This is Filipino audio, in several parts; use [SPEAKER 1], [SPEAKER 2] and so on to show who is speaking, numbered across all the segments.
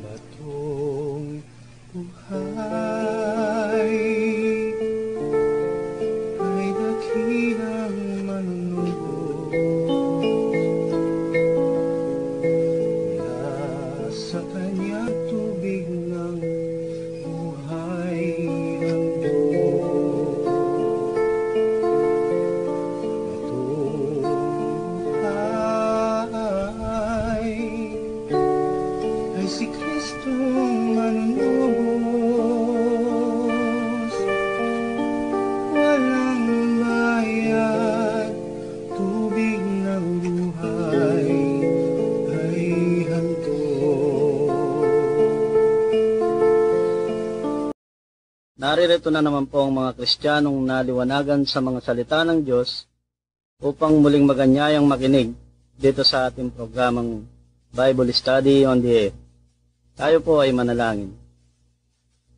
[SPEAKER 1] Batong buhay ay dakilang manunubos mula sa kanyang tubig ng buhay ng Diyos. Batong buhay ay si Kristong manunubos, walang bayad, tubig ng buhay ay handog.
[SPEAKER 2] Naririto na naman po ang mga Kristiyanong naliwanagan sa mga salita ng Diyos upang muling maganyayang makinig dito sa ating programang Bible Study on the Air. Tayo po ay manalangin.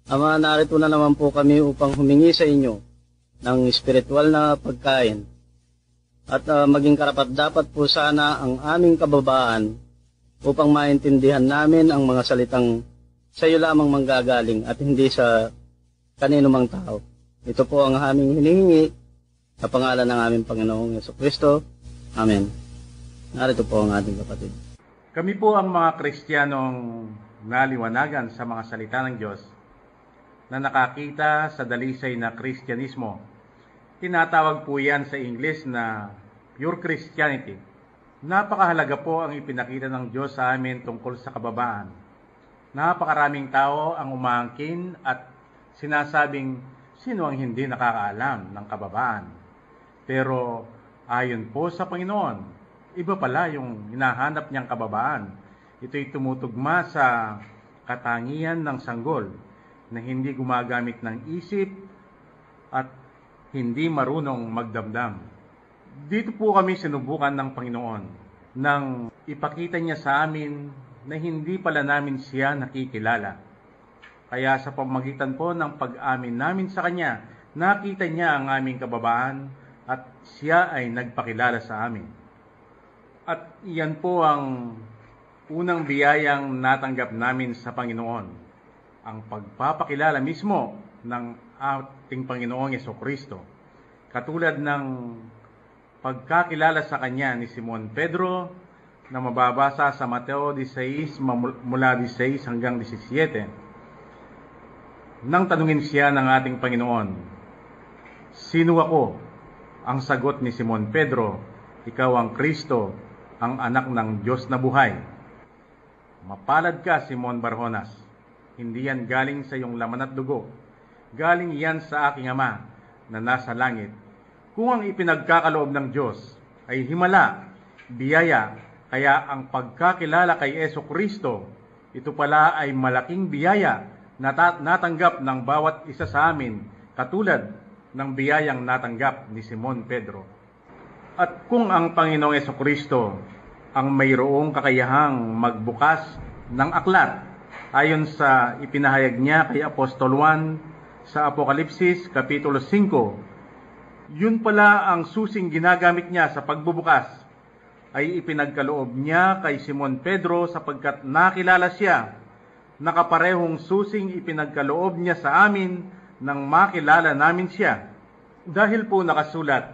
[SPEAKER 2] Ama, narito na naman po kami upang humingi sa inyo ng espiritual na pagkain at maging karapat-dapat po sana ang aming kababaan upang maintindihan namin ang mga salitang sa iyo lamang manggagaling at hindi sa kanino mang tao. Ito po ang aming hinihingi sa pangalan ng aming Panginoong Jesucristo. Amen. Narito po ang ating kapatid.
[SPEAKER 3] Kami po ang mga Kristiyanong naliwanagan sa mga salita ng Diyos na nakakita sa dalisay na Kristyanismo. Tinatawag po yan sa English na pure Christianity. Napakahalaga po ang ipinakita ng Diyos sa amin tungkol sa kababaan. Napakaraming tao ang umaangkin at sinasabing sino ang hindi nakakaalam ng kababaan. Pero ayon po sa Panginoon, iba pala yung hinahanap niyang kababaan. Ito'y tumutugma sa katangian ng sanggol na hindi gumagamit ng isip at hindi marunong magdamdam. Dito po kami sinubukan ng Panginoon nang ipakita niya sa amin na hindi pala namin siya nakikilala. Kaya sa pamamagitan po ng pag-amin namin sa Kanya, nakita niya ang aming kababaan at siya ay nagpakilala sa amin. At iyan po ang unang biyayang natanggap namin sa Panginoon, ang pagpapakilala mismo ng ating Panginoong Jesucristo. Katulad ng pagkakilala sa Kanya ni Simon Pedro na mababasa sa Mateo 16 mula 16 hanggang 17. Nang tanungin siya ng ating Panginoon, "Sino ako?" Ang sagot ni Simon Pedro, "Ikaw ang Kristo, ang anak ng Diyos na buhay." Mapalad ka, Simon Barjonas. Hindi yan galing sa iyong laman at dugo. Galing yan sa aking Ama na nasa langit. Kung ang ipinagkakaloob ng Diyos ay himala, biyaya, kaya ang pagkakilala kay Jesucristo, ito pala ay malaking biyaya na natanggap ng bawat isa sa amin, katulad ng biyayang natanggap ni Simon Pedro. At kung ang Panginoong Jesucristo ang mayroong kakayahang magbukas ng aklat ayon sa ipinahayag niya kay Apostol Juan sa Apokalipsis Kapitulo 5, yun pala ang susing ginagamit niya sa pagbubukas ay ipinagkaloob niya kay Simon Pedro sapagkat nakilala siya. Nakaparehong susing ipinagkaloob niya sa amin nang makilala namin siya. Dahil po nakasulat,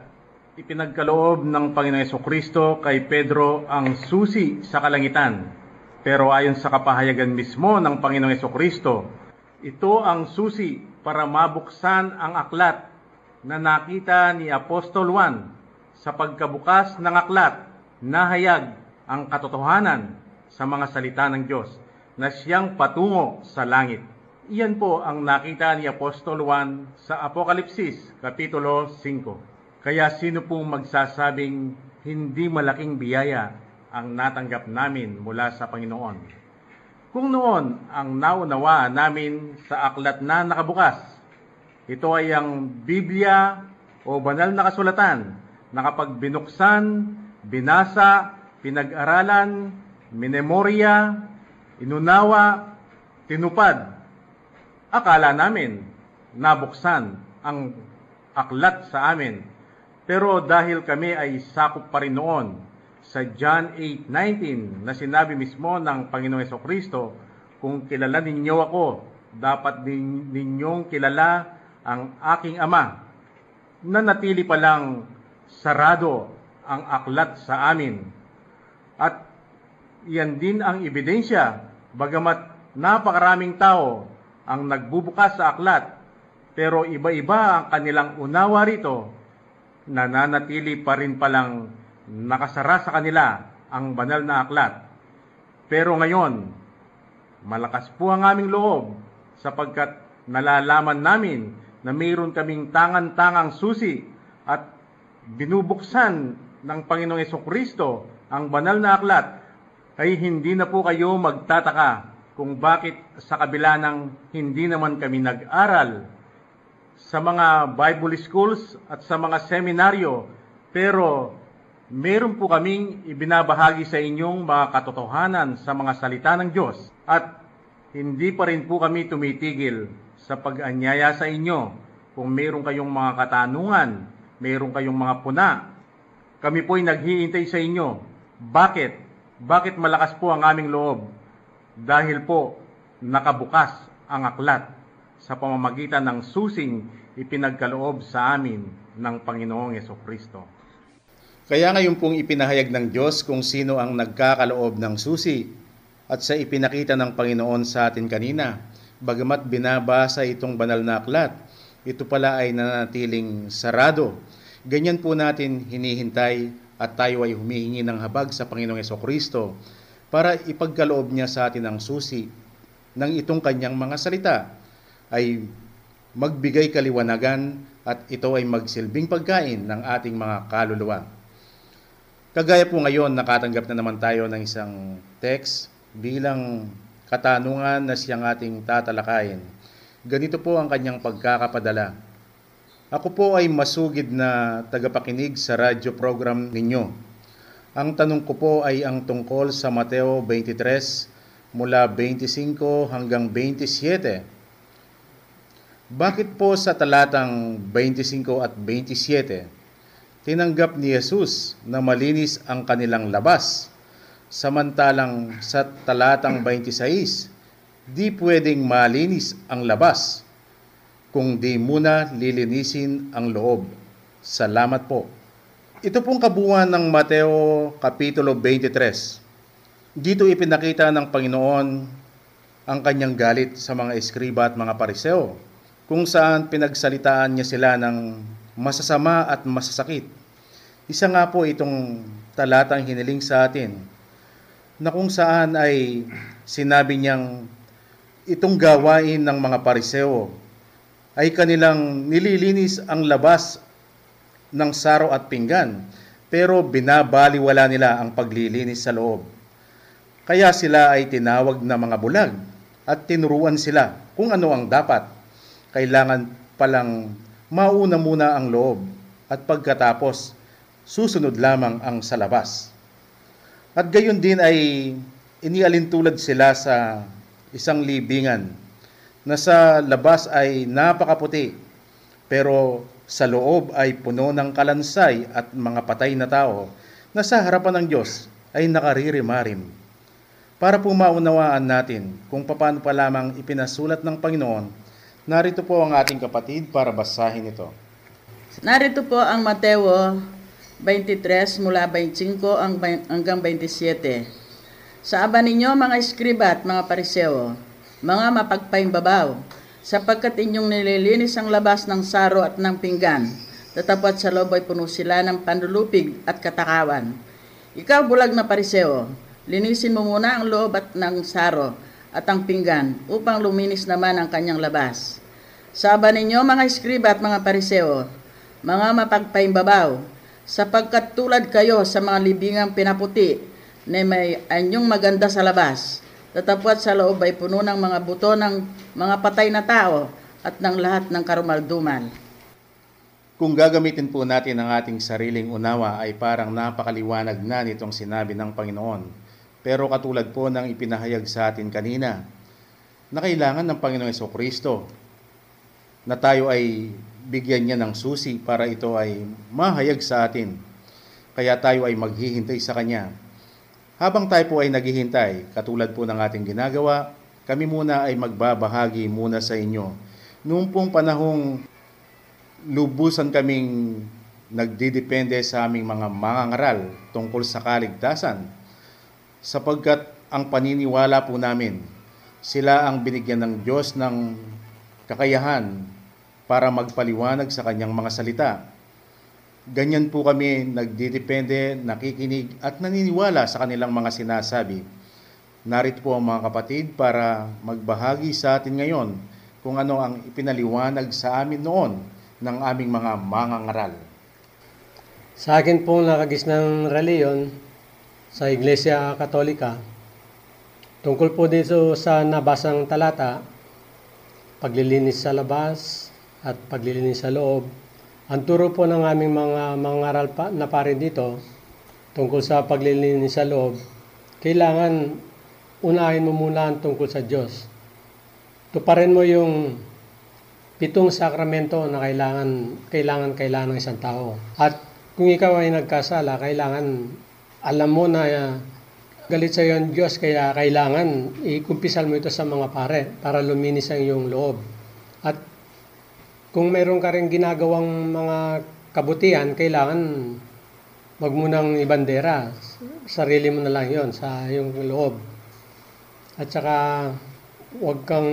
[SPEAKER 3] ipinagkaloob ng Panginoong Jesucristo kay Pedro ang susi sa kalangitan. Pero ayon sa kapahayagan mismo ng Panginoong Jesucristo, ito ang susi para mabuksan ang aklat na nakita ni Apostol Juan. Sa pagkabukas ng aklat, nahayag ang katotohanan sa mga salita ng Diyos na siyang patungo sa langit. Iyan po ang nakita ni Apostol Juan sa Apokalipsis Kapitulo 5. Kaya sino pong magsasabing hindi malaking biyaya ang natanggap namin mula sa Panginoon? Kung noon ang naunawaan namin sa aklat na nakabukas, ito ay ang Biblia o banal na kasulatan na kapag binuksan, binasa, pinag-aralan, minemorya, inunawa, tinupad. Akala namin nabuksan ang aklat sa amin. Pero dahil kami ay sakop pa rin noon sa John 8:19 na sinabi mismo ng Panginoong Hesukristo, kung kilala ninyo ako, dapat din ninyong kilala ang aking Ama. Nanatili pa lang sarado ang aklat sa amin. At yan din ang ebidensya, bagamat napakaraming tao ang nagbubukas sa aklat, pero iba-iba ang kanilang unawa rito, nananatili pa rin palang nakasara sa kanila ang banal na aklat. Pero ngayon, malakas po ang aming loob sapagkat nalalaman namin na mayroon kaming tangan-tangang susi at binubuksan ng Panginoong Hesukristo ang banal na aklat, ay hindi na po kayo magtataka kung bakit sa kabila ng hindi naman kami nag-aral sa mga Bible schools at sa mga seminaryo, pero meron po kaming ibinabahagi sa inyong mga katotohanan sa mga salita ng Diyos. At hindi pa rin po kami tumitigil sa pag-anyaya sa inyo. Kung meron kayong mga katanungan, meron kayong mga puna, kami po'y naghihintay sa inyo. Bakit? Bakit malakas po ang aming loob? Dahil po nakabukas ang aklat sa pamamagitan ng susing ipinagkaloob sa amin ng Panginoong Hesukristo.
[SPEAKER 4] Kaya ngayon pong ipinahayag ng Diyos kung sino ang nagkakaloob ng susi at sa ipinakita ng Panginoon sa atin kanina, bagamat binabasa itong banal na aklat, ito pala ay nanatiling sarado. Ganyan po natin hinihintay at tayo ay humihingi ng habag sa Panginoong Hesukristo para ipagkaloob niya sa atin ang susi ng itong kanyang mga salita ay magbigay kaliwanagan at ito ay magsilbing pagkain ng ating mga kaluluwa. Kagaya po ngayon, nakatanggap na naman tayo ng isang text bilang katanungan na siyang ating tatalakayin. Ganito po ang kanyang pagkakapadala. Ako po ay masugid na tagapakinig sa radyo program ninyo. Ang tanong ko po ay ang tungkol sa Mateo 23 mula 25 hanggang 27. Bakit po sa talatang 25 at 27, tinanggap ni Jesus na malinis ang kanilang labas, samantalang sa talatang 26, di pwedeng malinis ang labas kung di muna lilinisin ang loob. Salamat po. Ito pong kabuuan ng Mateo Kapitulo 23. Dito ipinakita ng Panginoon ang kanyang galit sa mga eskriba at mga pariseo, kung saan pinagsalitaan niya sila ng masasama at masasakit. Isa nga po itong talatang hiniling sa atin, na kung saan ay sinabi niyang itong gawain ng mga pariseo ay kanilang nililinis ang labas ng saro at pinggan, pero binabaliwala nila ang paglilinis sa loob. Kaya sila ay tinawag na mga bulag at tinuruan sila kung ano ang dapat. Kailangan palang mauna muna ang loob at pagkatapos susunod lamang ang sa labas. At gayon din ay inialintulad sila sa isang libingan na sa labas ay napakaputi, pero sa loob ay puno ng kalansay at mga patay na tao na sa harapan ng Diyos ay nakaririmarim. Para po maunawaan natin kung paano pa lamang ipinasulat ng Panginoon, narito po ang ating kapatid para basahin ito.
[SPEAKER 5] Narito po ang Mateo 23 mula 25 hanggang 27. Sa aba ninyo mga eskriba at mga pariseo, mga mapagpaimbabaw, sapagkat inyong nililinis ang labas ng saro at ng pinggan, tatapat sa loob ay puno sila ng panlulupig at katakawan. Ikaw bulag na pariseo, linisin mo muna ang loob at ng saro at ang pinggan, upang luminis naman ang kanyang labas. Sa aba ninyo mga eskriba at mga pariseo, mga mapagpaimbabaw, sapagkat tulad kayo sa mga libingang pinaputi na may anyong maganda sa labas, tatapwat sa loob ay puno ng mga buto ng mga patay na tao at ng lahat ng karumalduman.
[SPEAKER 4] Kung gagamitin po natin ang ating sariling unawa ay parang napakaliwanag na nitong sinabi ng Panginoon. Pero katulad po ng ipinahayag sa atin kanina, na kailangan ng Panginoong Jesucristo, na tayo ay bigyan niya ng susi para ito ay mahayag sa atin. Kaya tayo ay maghihintay sa Kanya. Habang tayo po ay naghihintay, katulad po ng ating ginagawa, kami muna ay magbabahagi muna sa inyo. Noong pong panahong lubusan kaming nagdidepende sa aming mga mangangaral tungkol sa kaligtasan, sapagkat ang paniniwala po namin, sila ang binigyan ng Diyos ng kakayahan para magpaliwanag sa Kanyang mga salita. Ganyan po kami nagdidepende, nakikinig at naniniwala sa kanilang mga sinasabi. Narito po ang mga kapatid para magbahagi sa atin ngayon kung ano ang ipinaliwanag sa amin noon ng aming mga mangangaral.
[SPEAKER 6] Sa akin pong nakagis ng reliyon sa Iglesia Katolika, tungkol po dito sa nabasang talata, paglilinis sa labas at paglilinis sa loob. Ang turo po ng aming mga mangaral na pare dito, tungkol sa paglilinis sa loob, kailangan unahin mo muna ang tungkol sa Diyos. Tuparin mo yung 7 sakramento na kailangan ng isang tao. At kung ikaw ay nagkasala, kailangan alam mo na galit sa iyo ang Diyos, kaya kailangan ikumpisal mo ito sa mga pare para luminis ang iyong loob. At kung mayroon ka rin ginagawang mga kabutihan, kailangan wag mo nang ibandera. Sarili mo na lang yon sa iyong loob. At saka wag kang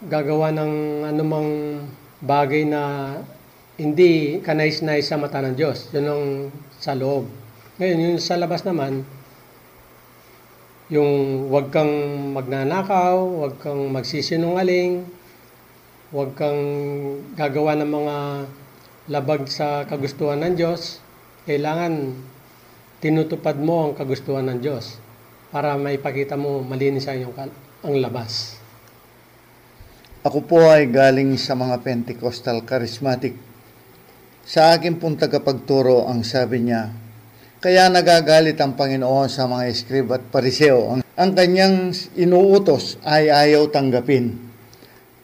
[SPEAKER 6] gagawa ng anumang bagay na hindi kanais-nais sa mata ng Diyos. Yun ang sa loob. Ngayon, yung sa labas naman, yung wag kang magnanakaw, wag kang magsisinungaling, wag kang gagawa ng mga labag sa kagustuhan ng Diyos. Kailangan tinutupad mo ang kagustuhan ng Diyos para maipakita mo malinis ang labas.
[SPEAKER 7] Ako po ay galing sa mga Pentecostal Charismatic. Sa akin pong tagapagturo ang sabi niya, kaya nagagalit ang Panginoon sa mga eskrib at pariseo. Ang kanyang inuutos ay ayaw tanggapin.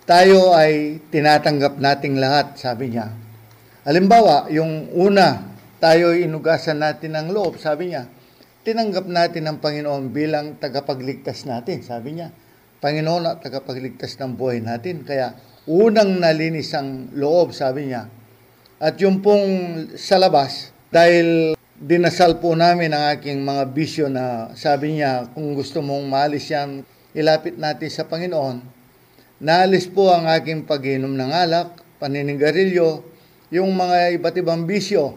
[SPEAKER 7] Tayo ay tinatanggap nating lahat, sabi niya. Halimbawa, yung una, tayo ay inugasan natin ng loob, sabi niya. Tinanggap natin ang Panginoon bilang tagapagligtas natin, sabi niya. Panginoon at tagapagligtas ng buhay natin. Kaya unang nalinis ang loob, sabi niya. At yung pong sa labas, dahil dinasal po namin ang aking mga bisyo na sabi niya, kung gusto mong maalis yan, ilapit natin sa Panginoon. Naalis po ang aking pag-inom ng alak, paninigarilyo, yung mga iba't ibang bisyo.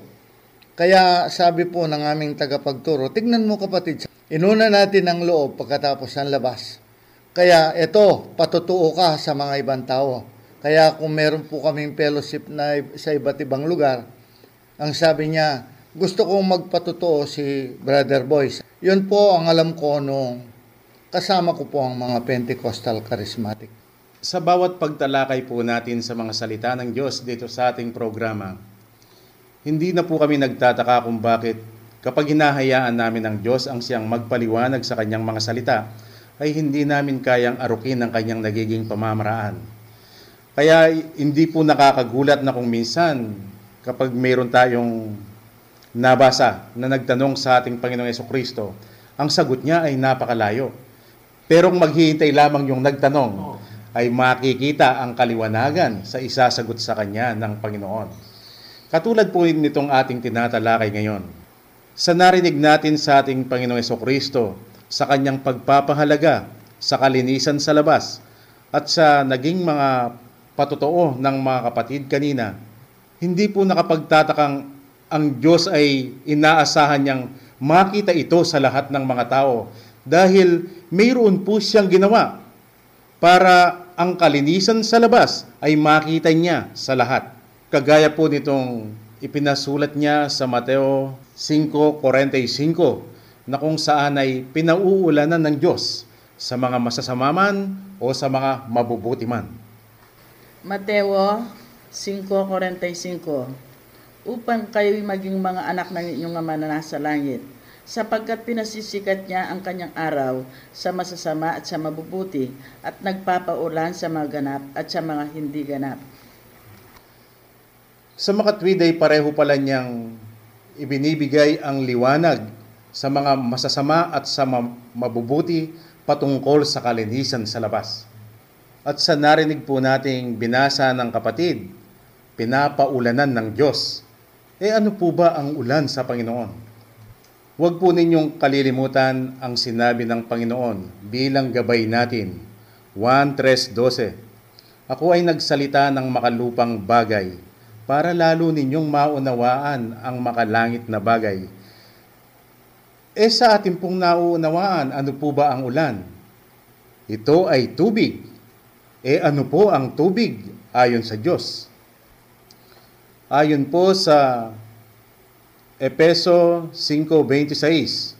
[SPEAKER 7] Kaya sabi po ng aming tagapagturo, tignan mo kapatid, inuna natin ang loob pagkatapos ang labas. Kaya ito, patutuo ka sa mga ibang tao. Kaya kung meron po kaming fellowship na sa iba't ibang lugar, ang sabi niya, gusto kong magpatutuo si Brother Boyce. Yun po ang alam ko nung kasama ko po ang mga Pentecostal Charismatic.
[SPEAKER 4] Sa bawat pagtalakay po natin sa mga salita ng Diyos dito sa ating programa, hindi na po kami nagtataka kung bakit kapag hinahayaan namin ng Diyos ang siyang magpaliwanag sa kanyang mga salita, ay hindi namin kayang arukin ang kanyang nagiging pamamaraan. Kaya hindi po nakakagulat na kung minsan kapag mayroon tayong nabasa na nagtanong sa ating Panginoong Jesucristo, ang sagot niya ay napakalayo. Pero kung maghihintay lamang yung nagtanong, ay makikita ang kaliwanagan sa isasagot sa kanya ng Panginoon. Katulad po nitong ating tinatalakay ngayon. Sa narinig natin sa ating Panginoong Jesucristo, sa kanyang pagpapahalaga, sa kalinisan sa labas, at sa naging mga patotoo ng mga kapatid kanina, hindi po nakapagtatakang ang Diyos ay inaasahan niyang makita ito sa lahat ng mga tao dahil mayroon po siyang ginawa para ang kalinisan sa labas ay makita niya sa lahat. Kagaya po nitong ipinasulat niya sa Mateo 5:45 na kung saan ay pinauulanan ng Diyos sa mga masasamaman o sa mga mabubuti man.
[SPEAKER 5] Mateo 5:45. Upang kayo'y maging mga anak ng inyong Ama na nasa langit, sapagkat pinasisikat niya ang kanyang araw sa masasama at sa mabubuti, at nagpapaulan sa mga ganap at sa mga hindi ganap.
[SPEAKER 4] Sa makatwid ay pareho pala niyang ibinibigay ang liwanag sa mga masasama at sa mabubuti patungkol sa kalinisan sa labas. At sa narinig po nating binasa ng kapatid, pinapaulanan ng Diyos. Ano po ba ang ulan sa Panginoon? Huwag po ninyong kalilimutan ang sinabi ng Panginoon bilang gabay natin. 1:3-12. Ako ay nagsalita ng makalupang bagay para lalo ninyong maunawaan ang makalangit na bagay. Sa ating pong nauunawaan, ano po ba ang ulan? Ito ay tubig. Ano po ang tubig ayon sa Diyos? Ayon po sa Efeso 5:26,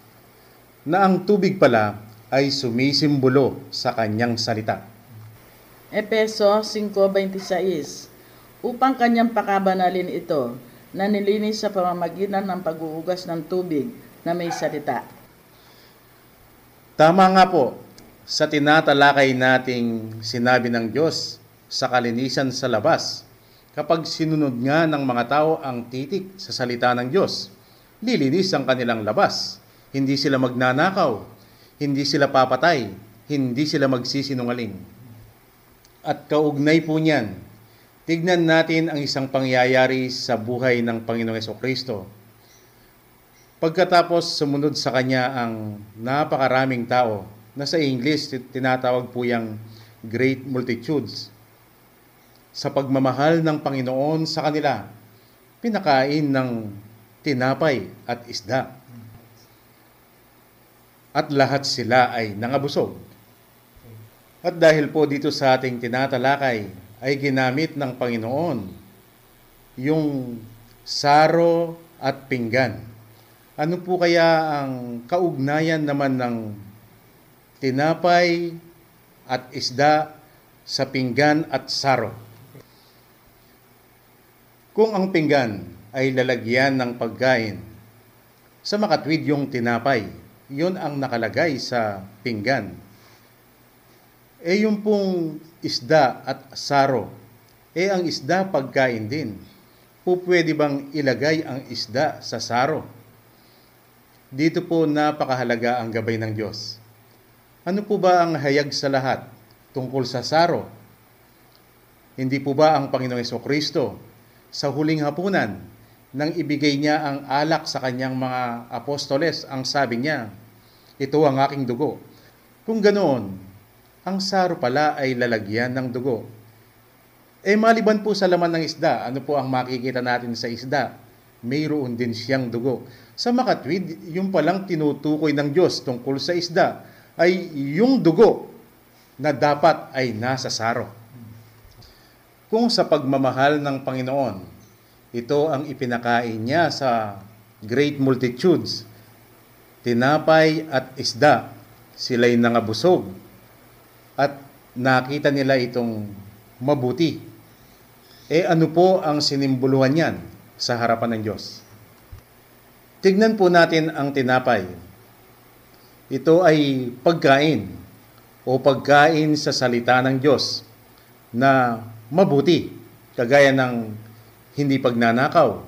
[SPEAKER 4] na ang tubig pala ay sumisimbolo sa kanyang salita.
[SPEAKER 5] Efeso 5:26, upang kanyang pakabanalin ito, na nilinis sa pamamagitan ng pag-uugas ng tubig na may salita.
[SPEAKER 4] Tama nga po, sa tinatalakay nating sinabi ng Diyos sa kalinisan sa labas, kapag sinunod nga ng mga tao ang titik sa salita ng Diyos, lilinis ang kanilang labas. Hindi sila magnanakaw, hindi sila papatay, hindi sila magsisinungaling. At kaugnay po niyan, tignan natin ang isang pangyayari sa buhay ng Panginoong Jesucristo. Pagkatapos sumunod sa Kanya ang napakaraming tao, na sa English tinatawag po yung great multitudes. Sa pagmamahal ng Panginoon sa kanila, pinakain ng tinapay at isda. At lahat sila ay nangabusog. At dahil po dito sa ating tinatalakay, ay ginamit ng Panginoon yung saro at pinggan. Ano po kaya ang kaugnayan naman ng tinapay at isda sa pinggan at saro? Kung ang pinggan ay lalagyan ng pagkain, sa makatwid yung tinapay, yun ang nakalagay sa pinggan. Yung pong isda at saro, ang isda pagkain din. Pwede bang ilagay ang isda sa saro? Dito po napakahalaga ang gabay ng Diyos. Ano po ba ang hayag sa lahat tungkol sa saro? Hindi po ba ang Panginoong Jesucristo sa huling hapunan nang ibigay niya ang alak sa kanyang mga apostoles, ang sabi niya, ito ang aking dugo. Kung ganoon, ang saro pala ay lalagyan ng dugo. Maliban po sa laman ng isda, ano po ang makikita natin sa isda? Mayroon din siyang dugo. Sa makatwid, yung palang tinutukoy ng Diyos tungkol sa isda ay yung dugo na dapat ay nasa saro. Kung sa pagmamahal ng Panginoon, ito ang ipinakain niya sa great multitudes, tinapay at isda, sila'y nangabusog at nakita nila itong mabuti. Ano po ang sinimbuluhan niyan sa harapan ng Diyos? Tignan po natin ang tinapay. Ito ay pagkain o pagkain sa salita ng Diyos na mabuti, kagaya ng hindi pagnanakaw,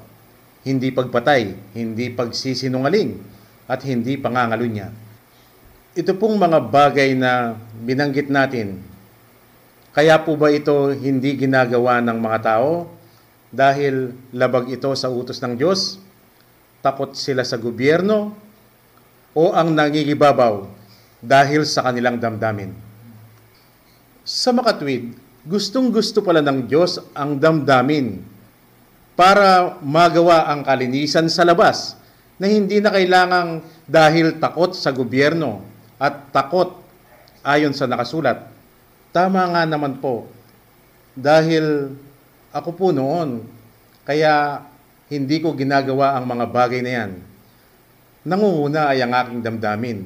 [SPEAKER 4] hindi pagpatay, hindi pagsisinungaling, at hindi pangangalunya. Ito pong mga bagay na binanggit natin, kaya po ba ito hindi ginagawa ng mga tao dahil labag ito sa utos ng Diyos? Takot sila sa gobyerno? O ang nangingibabaw dahil sa kanilang damdamin? Sa makatwid, gustong-gusto pala ng Diyos ang damdamin para magawa ang kalinisan sa labas na hindi na kailangang dahil takot sa gobyerno at takot ayon sa nakasulat. Tama nga naman po, dahil ako po noon, kaya hindi ko ginagawa ang mga bagay na yan. Nangunguna ay ang aking damdamin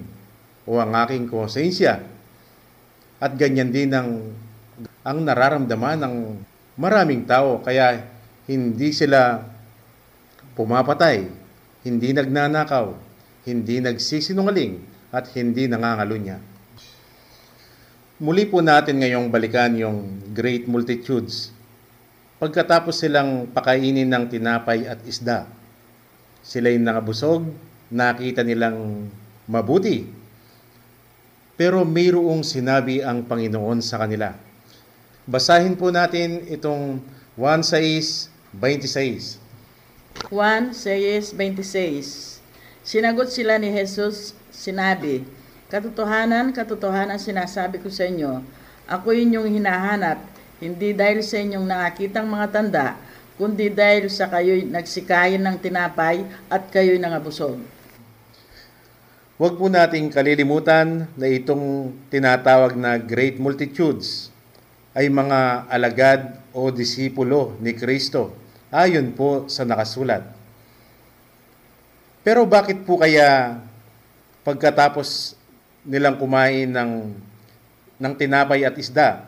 [SPEAKER 4] o ang aking konsensya. At ganyan din ang nararamdaman ng maraming tao, kaya hindi sila pumapatay, hindi nagnanakaw, hindi nagsisinungaling at hindi nangangalunya. Muli po natin ngayong balikan yung great multitudes. Pagkatapos silang pakainin ng tinapay at isda, sila'y nakabusog, nakita nilang mabuti. Pero mayroong sinabi ang Panginoon sa kanila. Basahin po natin itong 1:26.
[SPEAKER 5] 1:26. Sinagot sila ni Jesus, sinabi, "Katotohanan, katotohanan sinasabi ko sa inyo, ako inyong hinahanap, hindi dahil sa inyong nakakitang mga tanda, kundi dahil sa kayo'y nagsikayin ng tinapay at kayo'y nangabusog."
[SPEAKER 4] Huwag po nating kalilimutan na itong tinatawag na great multitudes ay mga alagad o disipulo ni Kristo, ayon po sa nakasulat. Pero bakit po kaya pagkatapos nilang kumain ng tinapay at isda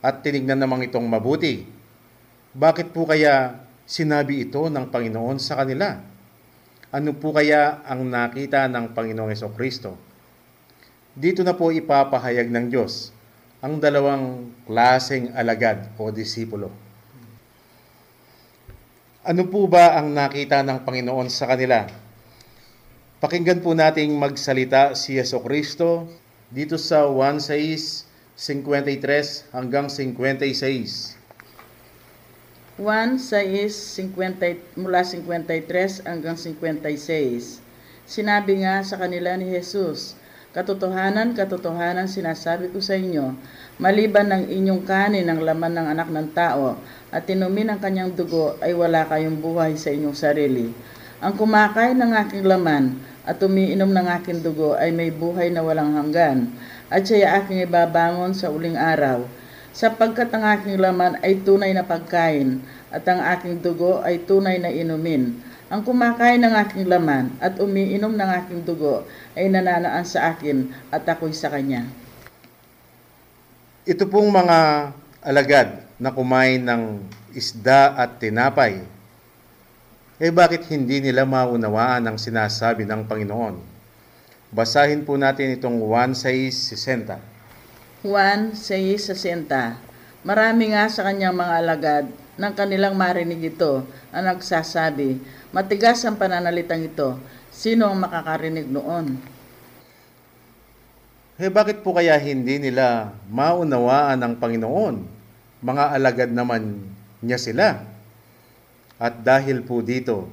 [SPEAKER 4] at tinignan namang itong mabuti, bakit po kaya sinabi ito ng Panginoon sa kanila? Ano po kaya ang nakita ng Panginoong Hesukristo? Dito na po ipapahayag ng Diyos ang dalawang klaseng alagad o disipulo. Ano po ba ang nakita ng Panginoon sa kanila? Pakinggan po nating magsalita si Hesukristo dito sa 1:53 hanggang 56.
[SPEAKER 5] 1:50 mula 53 hanggang 56. Sinabi nga sa kanila ni Jesus, "Katotohanan, katotohanan sinasabi ko sa inyo, maliban ng inyong kanin ang laman ng anak ng tao at inumin ang kanyang dugo ay wala kayong buhay sa inyong sarili. Ang kumakain ng aking laman at umiinom ng aking dugo ay may buhay na walang hanggan, at siya aking ibabangon sa uling araw. Sapagkat ang aking laman ay tunay na pagkain, at ang aking dugo ay tunay na inumin. Ang kumakain ng aking laman at umiinom ng aking dugo ay nananaan sa akin at ako'y sa kanya."
[SPEAKER 4] Ito pong mga alagad na kumain ng isda at tinapay, bakit hindi nila maunawaan ang sinasabi ng Panginoon? Basahin po natin itong 1:60.
[SPEAKER 5] 1:60. Marami nga sa kanyang mga alagad nang kanilang marinig ito ang nagsasabi, "Matigas ang pananalitang ito, sino ang makakarinig noon?"
[SPEAKER 4] Bakit po kaya hindi nila maunawaan ng Panginoon? Mga alagad naman niya sila. At dahil po dito,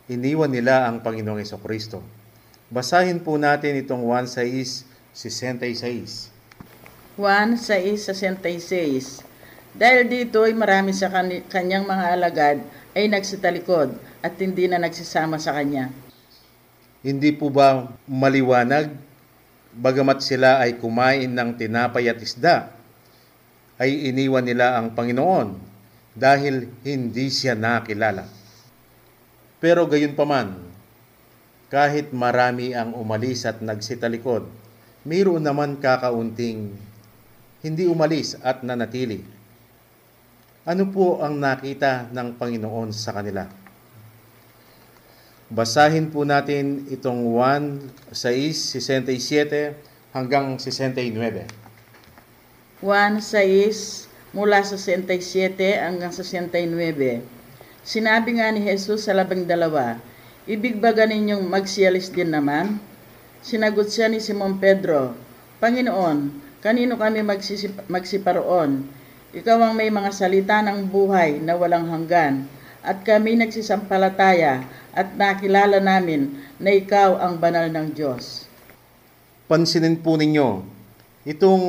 [SPEAKER 4] iniwan nila ang Panginoong Hesukristo. Basahin po natin itong 1:66.
[SPEAKER 5] 1:66. Dahil dito ay marami sa kanyang mga alagad ay nagsitalikod at hindi na nagsasama sa kanya.
[SPEAKER 4] Hindi po ba maliwanag, bagamat sila ay kumain ng tinapay at isda, ay iniwan nila ang Panginoon dahil hindi siya nakilala. Pero gayon paman, kahit marami ang umalis at nagsitalikod, mayroon naman kakaunting hindi umalis at nanatili. Ano po ang nakita ng Panginoon sa kanila? Basahin po natin itong 1:67 hanggang 69.
[SPEAKER 5] 1:6 mula sa 67 hanggang 69. Sinabi nga ni Jesus sa 12, "Ibig ba ninyong magsialis din naman?" Sinagot siya ni Simon Pedro, "Panginoon, kanino kami magsiparoon? Ikaw ang may mga salita ng buhay na walang hanggan, at kami nagsisampalataya at nakilala namin na ikaw ang banal ng Diyos."
[SPEAKER 4] Pansinin po ninyo, itong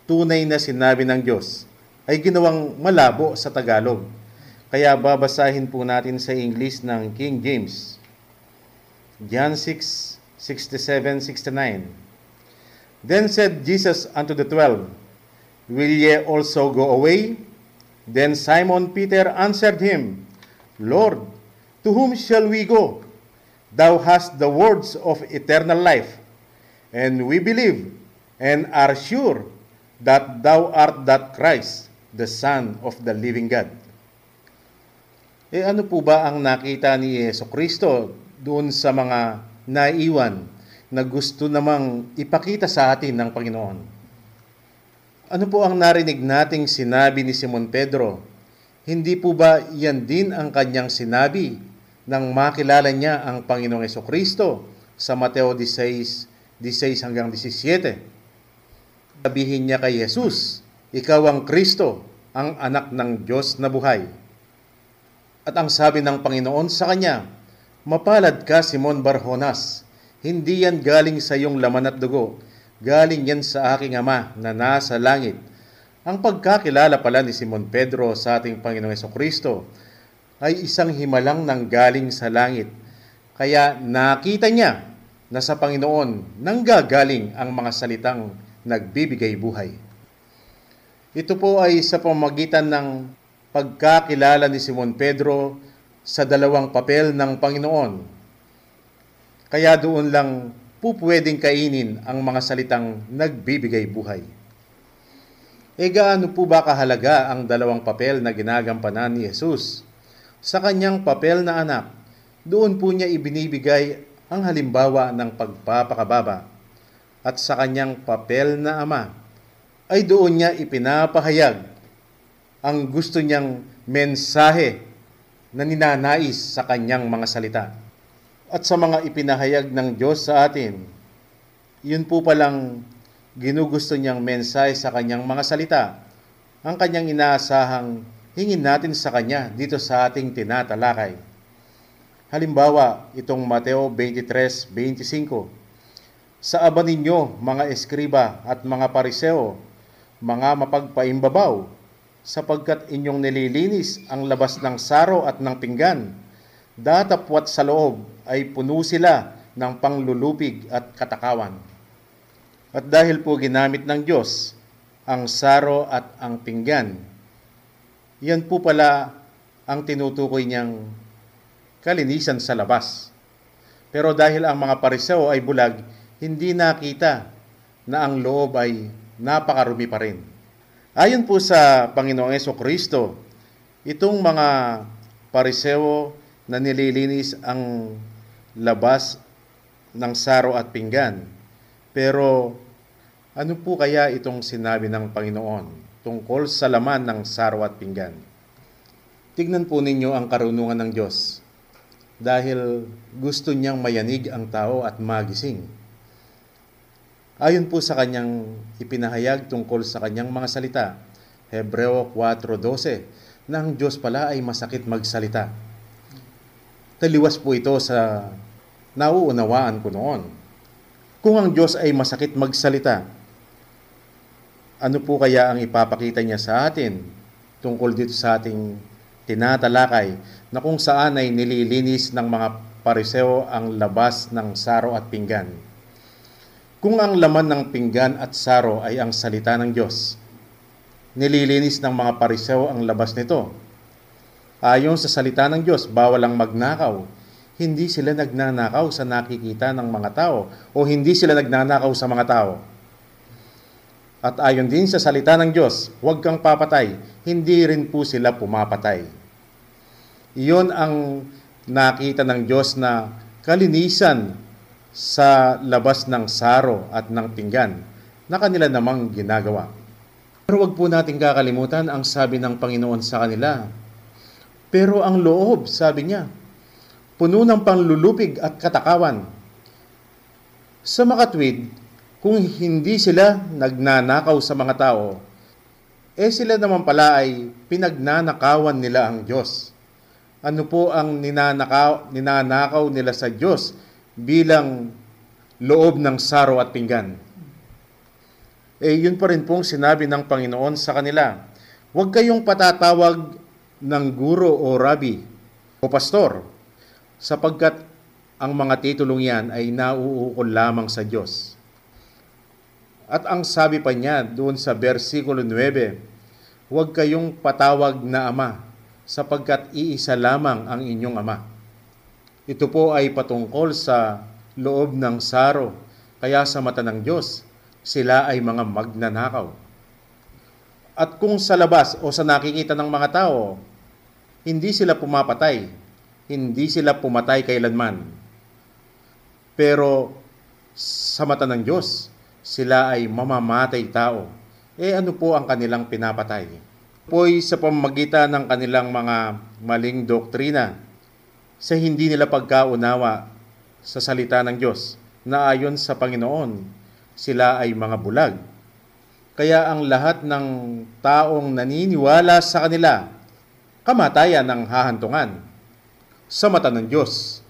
[SPEAKER 4] tunay na sinabi ng Diyos ay ginawang malabo sa Tagalog. Kaya babasahin po natin sa English ng King James. John 6:67-69. Then said Jesus unto the 12, Will ye also go away? Then Simon Peter answered him, Lord, to whom shall we go? Thou hast the words of eternal life, and we believe and are sure that thou art that Christ, the Son of the living God. Ano po ba ang nakita ni Jesucristo doon sa mga naiwan na gusto namang ipakita sa atin ng Panginoon. Ano po ang narinig nating sinabi ni Simon Pedro? Hindi po ba yan din ang kanyang sinabi nang makilala niya ang Panginoong Hesukristo sa Mateo 16 hanggang 17? Sabihin niya kay Jesus, "Ikaw ang Kristo, ang anak ng Diyos na buhay." At ang sabi ng Panginoon sa kanya, "Mapalad ka, Simon Barjonas, hindi yan galing sa iyong laman at dugo, galing yan sa aking Ama na nasa langit." Ang pagkakilala pala ni Simon Pedro sa ating Panginoong Hesukristo ay isang himalang nanggaling sa langit. Kaya nakita niya na sa Panginoon nanggagaling ang mga salitang nagbibigay buhay. Ito po ay sa pamamagitan ng pagkakilala ni Simon Pedro sa dalawang papel ng Panginoon. Kaya doon lang po pwedeng kainin ang mga salitang nagbibigay buhay. Gaano po ba kahalaga ang dalawang papel na ginagampanan ni Jesus? Sa kanyang papel na anak, doon po niya ibinibigay ang halimbawa ng pagpapakababa. At sa kanyang papel na ama, ay doon niya ipinapahayag ang gusto niyang mensahe na ninanais sa kanyang mga salita. At sa mga ipinahayag ng Diyos sa atin, yun po palang ginugusto niyang mensahe sa kanyang mga salita, ang kanyang inaasahang hingin natin sa kanya dito sa ating tinatalakay. Halimbawa, itong Mateo 23:25, "Sa aba ninyo, mga eskriba at mga pariseo, mga mapagpaimbabaw, sapagkat inyong nililinis ang labas ng saro at ng pinggan, datapwat sa loob ay puno sila ng panglulupig at katakawan." At dahil po ginamit ng Diyos ang saro at ang pinggan, yan po pala ang tinutukoy niyang kalinisan sa labas. Pero dahil ang mga pariseo ay bulag, hindi nakita na ang loob ay napakarumi pa rin. Ayon po sa Panginoong Hesukristo, itong mga pariseo na nililinis ang labas ng saro at pinggan. Pero ano po kaya itong sinabi ng Panginoon tungkol sa laman ng saro at pinggan? Tignan po ninyo ang karunungan ng Diyos dahil gusto niyang mayanig ang tao at magising. Ayon po sa kanyang ipinahayag tungkol sa kanyang mga salita, Hebreo 4:12, na ang Diyos pala ay masakit magsalita. Taliwas po ito sa nauunawaan ko noon. Kung ang Diyos ay masakit magsalita, ano po kaya ang ipapakita niya sa atin tungkol dito sa ating tinatalakay na kung saan ay nililinis ng mga pariseo ang labas ng saro at pinggan? Kung ang laman ng pinggan at saro ay ang salita ng Diyos, nililinis ng mga pariseo ang labas nito. Ayon sa salita ng Diyos, bawal ang magnakaw. Hindi sila nagnanakaw sa nakikita ng mga tao o hindi sila nagnanakaw sa mga tao. At ayon din sa salita ng Diyos, huwag kang papatay, hindi rin po sila pumapatay. Iyon ang nakita ng Diyos na kalinisan sa labas ng saro at ng pinggan na kanila namang ginagawa. Pero huwag po natin kakalimutan ang sabi ng Panginoon sa kanila. Pero ang loob, sabi niya, puno ng panlulupig at katakawan. Sa makatwid, kung hindi sila nagnanakaw sa mga tao, sila naman pala ay pinagnanakawan nila ang Diyos. Ano po ang ninanakaw nila sa Diyos bilang loob ng saro at pinggan? Yun pa rin pong sinabi ng Panginoon sa kanila, huwag kayong patatawag ng guro o rabi o pastor, sapagkat ang mga titulong yan ay nauukol lamang sa Diyos. At ang sabi pa niya doon sa versikulo 9, huwag kayong patawag na ama, sapagkat iisa lamang ang inyong ama. Ito po ay patungkol sa loob ng saro, kaya sa mata ng Diyos, sila ay mga magnanakaw. At kung sa labas o sa nakikita ng mga tao, hindi sila pumapatay, hindi sila pumatay kailanman, Pero sa mata ng Diyos, sila ay mamamatay tao. Ano po ang kanilang pinapatay? Po'y sa pamamagitan ng kanilang mga maling doktrina, sa hindi nila pagkaunawa sa salita ng Diyos, na ayon sa Panginoon, sila ay mga bulag. Kaya ang lahat ng taong naniniwala sa kanila, kamatayan ang hahantungan sa mata ng Diyos.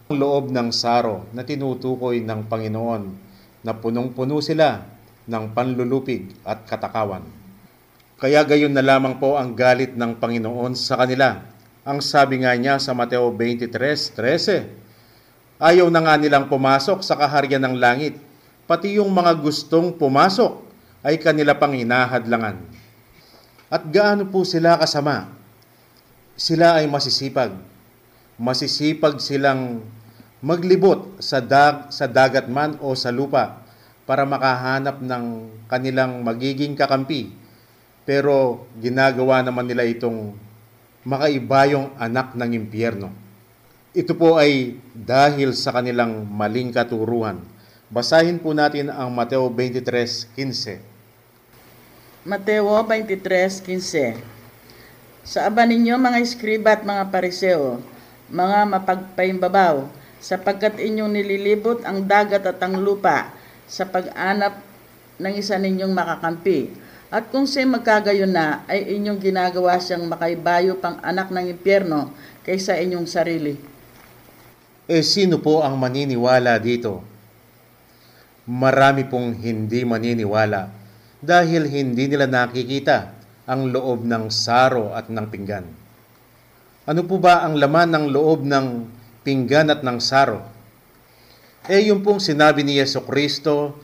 [SPEAKER 4] Ang loob ng saro na tinutukoy ng Panginoon na punong-puno sila ng panlulupig at katakawan. Kaya gayon na lamang po ang galit ng Panginoon sa kanila. Ang sabi nga niya sa Mateo 23:13, ayaw na nga nilang pumasok sa kaharian ng langit, pati yung mga gustong pumasok ay kanila pang hinahadlangan. At gaano po sila kasama? Sila ay masisipag. Masisipag silang maglibot sa dagat man o sa lupa para makahanap ng kanilang magiging kakampi. Pero ginagawa naman nila itong makaibayong anak ng impyerno. Ito po ay dahil sa kanilang maling katuruan. Basahin po natin ang Mateo 23:15.
[SPEAKER 5] Mateo 23:15. Sa aba ninyo mga iskriba at mga pariseo, mga mapagpaimbabaw, sapagkat inyong nililibot ang dagat at ang lupa sa pag-anap ng isa ninyong makakampi. At kung siya'y magkagayon na, ay inyong ginagawa siyang makaibayo pang anak ng impyerno kaysa inyong sarili.
[SPEAKER 4] Sino po ang maniniwala dito? Marami pong hindi maniniwala dahil hindi nila nakikita ang loob ng saro at ng pinggan. Ano po ba ang laman ng loob ng pinggan at ng saro? Yung pong sinabi ni Jesucristo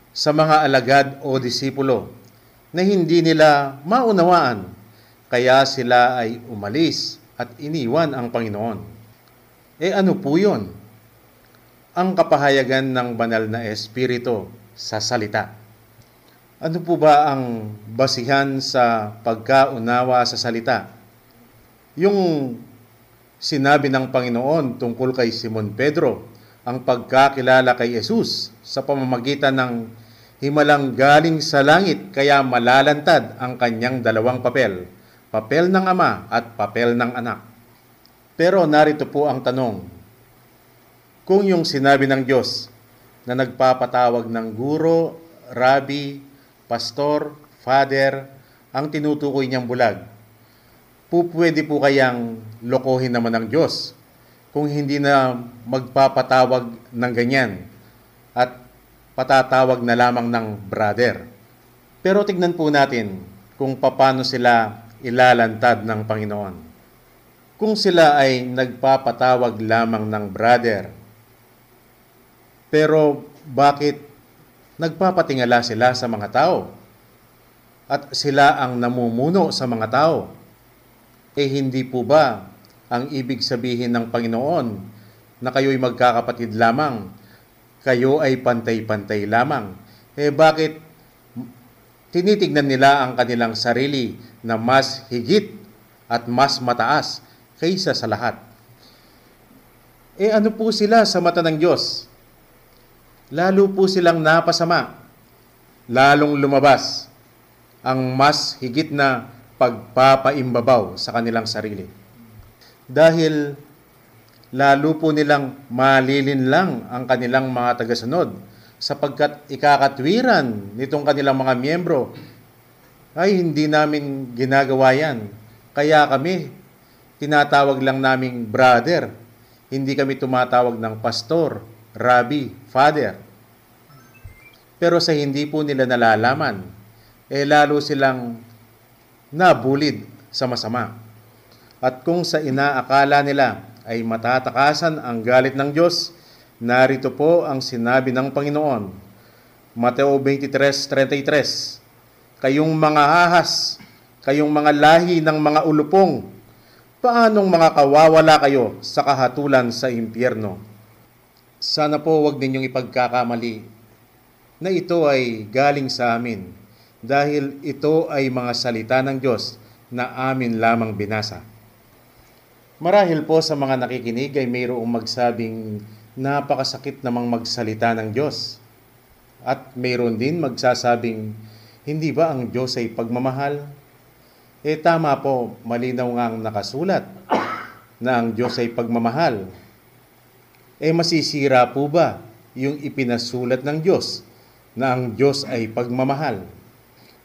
[SPEAKER 4] sa mga alagad o disipulo na hindi nila maunawaan, kaya sila ay umalis at iniwan ang Panginoon. Ano po yun? Ang kapahayagan ng banal na Espiritu sa salita. Ano po ba ang basihan sa pagkaunawa sa salita? Yung sinabi ng Panginoon tungkol kay Simon Pedro, ang pagkakilala kay Jesus sa pamamagitan ng himalang galing sa langit, kaya malalantad ang kanyang dalawang papel, papel ng Ama at papel ng Anak. Pero narito po ang tanong, kung yung sinabi ng Diyos na nagpapatawag ng guro, rabi, pastor, father, ang tinutukoy niyang bulag, pwede po kayang lokohin naman ng Diyos kung hindi na magpapatawag ng ganyan at patatawag na lamang ng brother. Pero tignan po natin kung paano sila ilalantad ng Panginoon. Kung sila ay nagpapatawag lamang ng brother, pero bakit nagpapatingala sila sa mga tao? At sila ang namumuno sa mga tao? Hindi po ba ang ibig sabihin ng Panginoon na kayo'y magkakapatid lamang? Kayo ay pantay-pantay lamang. Bakit tinitignan nila ang kanilang sarili na mas higit at mas mataas kaysa sa lahat? Ano po sila sa mata ng Diyos? Lalo po silang napasama, lalong lumabas ang mas higit na pagpapaimbabaw sa kanilang sarili. Dahil lalo po nilang malilinlang ang kanilang mga tagasunod sapagkat ikakatwiran nitong kanilang mga miyembro, ay hindi namin ginagawa yan. Kaya kami, tinatawag lang naming brother. Hindi kami tumatawag ng pastor, rabi, father. Pero sa hindi po nila nalalaman, lalo silang nabulid sa masama. At kung sa inaakala nila ay matatakasan ang galit ng Diyos, narito po ang sinabi ng Panginoon. Mateo 23:33, kayong mga ahas, kayong mga lahi ng mga ulupong, paanong mga kawawala kayo sa kahatulan sa impyerno? Sana po wag ninyong ipagkakamali na ito ay galing sa amin, dahil ito ay mga salita ng Diyos na amin lamang binasa. Marahil po sa mga nakikinig ay mayroong magsabing napakasakit namang magsalita ng Diyos. At mayroon din magsasabing, hindi ba ang Diyos ay pagmamahal? Tama po, malinaw nga ang nakasulat na ang Diyos ay pagmamahal. Masisira po ba yung ipinasulat ng Diyos na ang Diyos ay pagmamahal?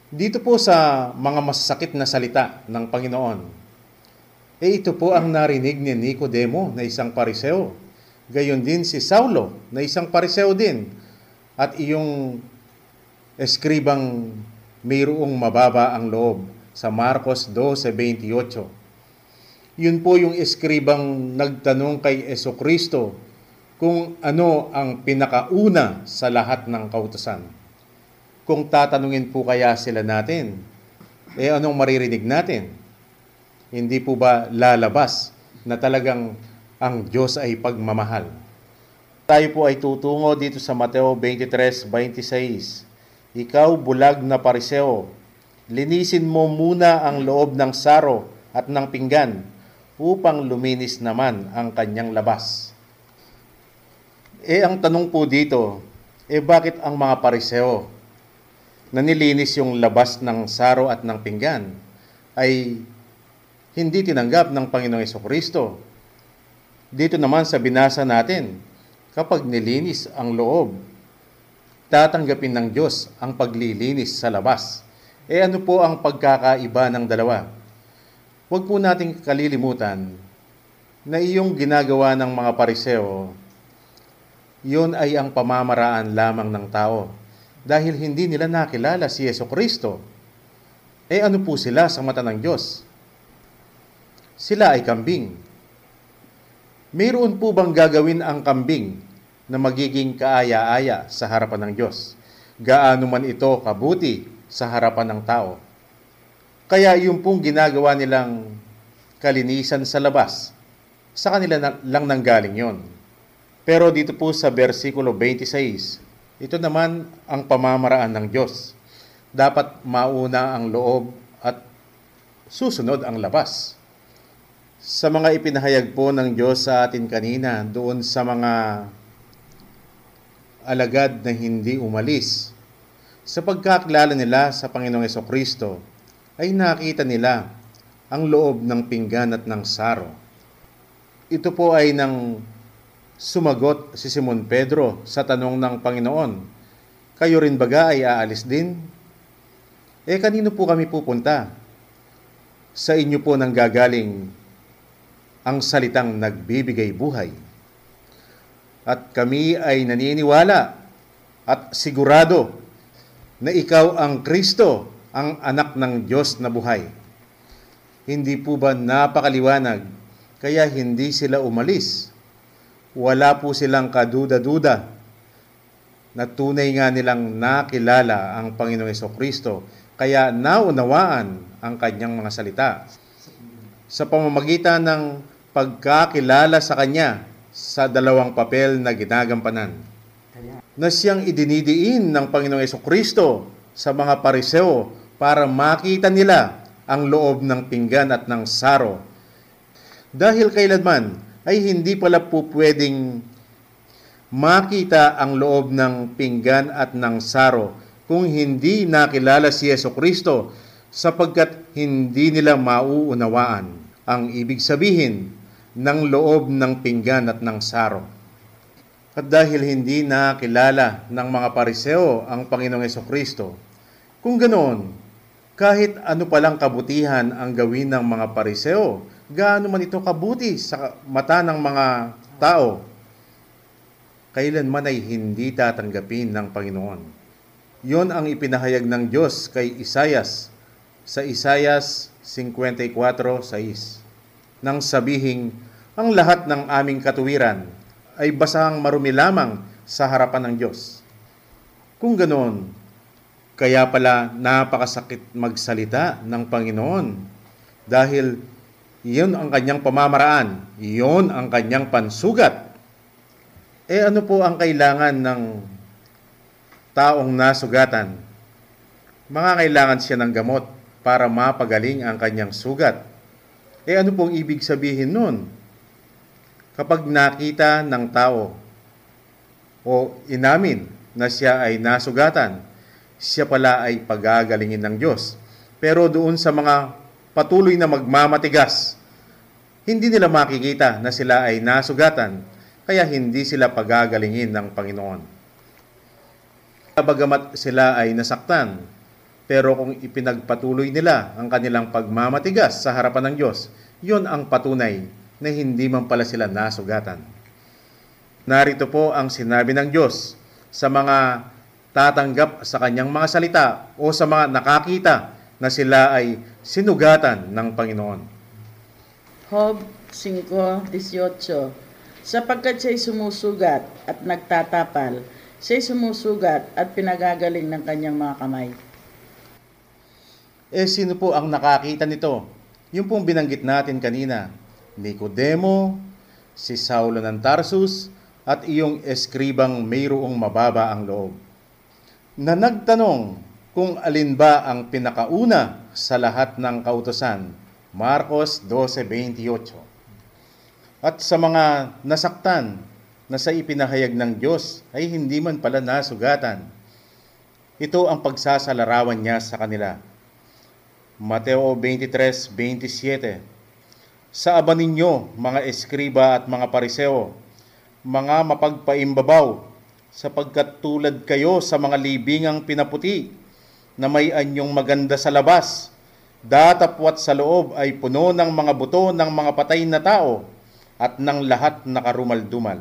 [SPEAKER 4] Dito po sa mga masakit na salita ng Panginoon, ito po ang narinig ni Nicodemo na isang pariseo. Gayon din si Saulo na isang pariseo din. At iyong eskribang mayroong mababa ang loob sa Marcos 12:28. Yun po yung eskribang nagtanong kay Jesucristo kung ano ang pinakauna sa lahat ng kautusan. Kung tatanungin po kaya sila natin, anong maririnig natin? Hindi po ba lalabas na talagang ang Diyos ay pagmamahal? Tayo po ay tutungo dito sa Mateo 23:26. Ikaw, bulag na pariseo, linisin mo muna ang loob ng saro at ng pinggan upang luminis naman ang kanyang labas. Ang tanong po dito, bakit ang mga pariseo na nilinis yung labas ng saro at ng pinggan ay hindi tinanggap ng Panginoong Jesucristo? Dito naman sa binasa natin, kapag nilinis ang loob, tatanggapin ng Diyos ang paglilinis sa labas. Ano po ang pagkakaiba ng dalawa? Huwag po nating kalilimutan na iyong ginagawa ng mga pariseo, yun ay ang pamamaraan lamang ng tao dahil hindi nila nakilala si Jesucristo. Ano po sila sa mata ng Diyos? Sila ay kambing. Mayroon po bang gagawin ang kambing na magiging kaaya-aya sa harapan ng Diyos? Gaano man ito kabuti sa harapan ng tao. Kaya yung pong ginagawa nilang kalinisan sa labas, sa kanila lang nanggaling yon. Pero dito po sa versikulo 26, ito naman ang pamamaraan ng Diyos. Dapat mauna ang loob at susunod ang labas. Sa mga ipinahayag po ng Diyos sa atin kanina, doon sa mga alagad na hindi umalis, sa pagkakilala nila sa Panginoong Jesucristo, ay nakita nila ang loob ng pinggan at ng saro. Ito po ay nang sumagot si Simon Pedro sa tanong ng Panginoon, kayo rin baga ay aalis din? Kanino po kami pupunta? Sa inyo po nang gagaling ang salitang nagbibigay buhay. At kami ay naniniwala at sigurado na ikaw ang Kristo, ang anak ng Diyos na buhay. Hindi po ba napakaliwanag kaya hindi sila umalis? Wala po silang kaduda-duda na tunay nga nilang nakilala ang Panginoong Jesucristo, kaya naunawaan ang kanyang mga salita. Sa pamamagitan ng pagkakilala sa kanya sa dalawang papel na ginagampanan, na siyang idinidiin ng Panginoong Jesucristo sa mga pariseo para makita nila ang loob ng pinggan at ng saro. Dahil kailanman ay hindi pala po pwedeng makita ang loob ng pinggan at ng saro kung hindi nakilala si Jesucristo, sapagkat hindi nila mauunawaan ang ibig sabihin ng loob ng pinggan at ng saro. At dahil hindi nakilala ng mga pariseo ang Panginoong Jesucristo, kung ganoon, kahit ano palang kabutihan ang gawin ng mga pariseo, gaano man ito kabuti sa mata ng mga tao, kailanman ay hindi tatanggapin ng Panginoon. Yon ang ipinahayag ng Diyos kay Isaias sa Isaias 54:6, nang sabihing, ang lahat ng aming katuwiran ay basahang marumi lamang sa harapan ng Diyos. Kung ganoon, kaya pala napakasakit magsalita ng Panginoon dahil iyon ang kanyang pamamaraan, iyon ang kanyang pansugat. Ano po ang kailangan ng taong nasugatan? Mangangailangan siya ng gamot para mapagaling ang kanyang sugat. Ano pong ibig sabihin nun? Kapag nakita ng tao o inamin na siya ay nasugatan, siya pala ay pagagalingin ng Diyos. Pero doon sa mga patuloy na magmamatigas, hindi nila makikita na sila ay nasugatan, kaya hindi sila pagagalingin ng Panginoon. Bagamat sila ay nasaktan, pero kung ipinagpatuloy nila ang kanilang pagmamatigas sa harapan ng Diyos, yun ang patunay na hindi man pala sila nasugatan. Narito po ang sinabi ng Diyos sa mga tatanggap sa kanyang mga salita o sa mga nakakita na sila ay sinugatan ng Panginoon.
[SPEAKER 5] Job 5:18. Sapagkat siya'y sumusugat at nagtatapal, siya'y sumusugat at pinagagaling ng kanyang mga kamay.
[SPEAKER 4] Sino po ang nakakita nito? Yung pong binanggit natin kanina, Nicodemo, si Saulo ng Tarsus, at iyong eskribang mayroong mababa ang loob, na nagtanong kung alin ba ang pinakauna sa lahat ng kautusan, Marcos 12:28. At sa mga nasaktan na sa ipinahayag ng Diyos ay hindi man pala nasugatan, ito ang pagsasalarawan niya sa kanila. Mateo 23:27. Sa aba ninyo, mga eskriba at mga pariseo, mga mapagpaimbabaw, sapagkat tulad kayo sa mga libingang pinaputi, na may anyong maganda sa labas, datapwat sa loob ay puno ng mga buto ng mga patay na tao, at ng lahat na karumal-dumal.